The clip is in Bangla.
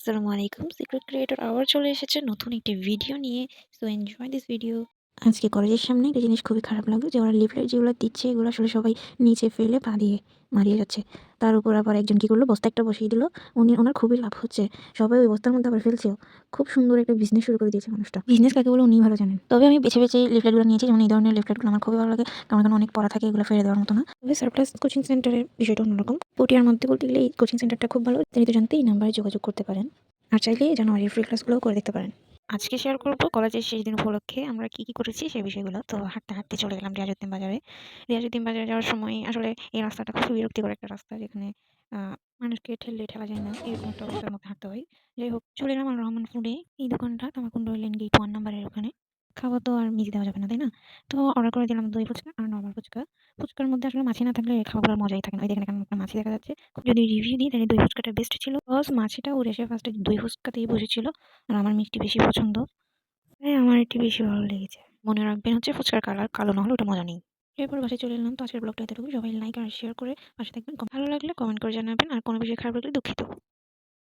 আসসালামু আলাইকুম। সিক্রেট ক্রিয়েটর আবার চলে এসেছে নতুন একটি ভিডিও নিয়ে। So enjoy this video. আজকে কলেজের সামনে একটা জিনিস খুবই খারাপ লাগলো যে ওরা লিফলেট যেগুলো দিচ্ছে এগুলো আসলে সবাই নিচে ফেলে পা দিয়ে মারিয়ে যাচ্ছে। তার উপর আবার একজন কি করলো, বস্তা একটা বসিয়ে দিল। ওনার খুবই লাভ হচ্ছে। সবাই ওই বস্তার মধ্যে আবার ফেলছেও। খুব সুন্দর একটা বিজনেস শুরু করে দিয়েছে মানুষটা। বিজনেস কাকে বলে উনিই ভালো জানেন। তবে আমি বেছে বেছে লিফলেটগুলো নিয়েছি, যেমন এই ধরনের লিফলেটগুলো আমার খুবই ভালো লাগে। কারণ এখানে অনেক পড়া থাকে, এগুলো ফেলে দেওয়ার মতো না। তবে সারপ্লাস কোচিং সেন্টারের বিষয়টা অন্যরকম। পটিয়ার মধ্যে বলতে গেলে এই কোচিং সেন্টারটা খুব ভালো। তিনি তো জানতে এই নাম্বারে যোগাযোগ করতে পারেন। আর চাইলে জানুয়ারির ফ্রি ক্লাসগুলোও করে দেখতে পারেন। আজকে শেয়ার করব কলেজের শেষ দিন উপলক্ষে আমরা কি করেছি সেই বিষয়গুলো। তো হাঁটতে হাঁটতে চলে গেলাম রিয়াজউদ্দিন বাজারে। রিয়াজউদ্দিন বাজারে যাওয়ার সময় আসলে এই রাস্তাটা খুবই বিরক্তিকর একটা রাস্তা, যেখানে মানুষকে ঠেললে ঠেলা যায় না, এরকম একটা অবস্থার মধ্যে হাঁটতে হয়। যাই হোক, চলে এলাম আল রহমান ফুডে। এই দোকানটা তামাকুণ্ড লেন গেট 1 নাম্বারের ওখানে। খাবার তো আর মিস দেওয়া যাবে না, তাই না? তো অর্ডার করে দিলাম দই ফুচকা আর নরমাল ফুচকা। ফুচকার মধ্যে আসলে মাছি না থাকলে খাবারগুলোর মজাই থাকে না। ওই দেখেন এখানে একটা মাছি দেখা যাচ্ছে। যদি রিভিউ দিই তাহলে দই ফুচকাটা বেস্ট ছিল। বিকজ মাছিটা উড়ে এসে ফার্স্টে দই ফুচকাতেই বসেছিল। আর আমার মিষ্টি বেশি পছন্দ। হ্যাঁ, আমার এটি বেশি ভালো লেগেছে। মনে রাখবেন হচ্ছে ফুচকার কালার কালো না হলে ওটা মজা নেই। এরপর বাসায় চলে এলাম। তো আজকের ব্লগটা এতটুকুই। সবাই লাইক আর শেয়ার করে পাশে থাকবেন। ভালো লাগলে কমেন্ট করে জানাবেন। আর কোনো বিষয় খারাপ লাগলে দুঃখিত।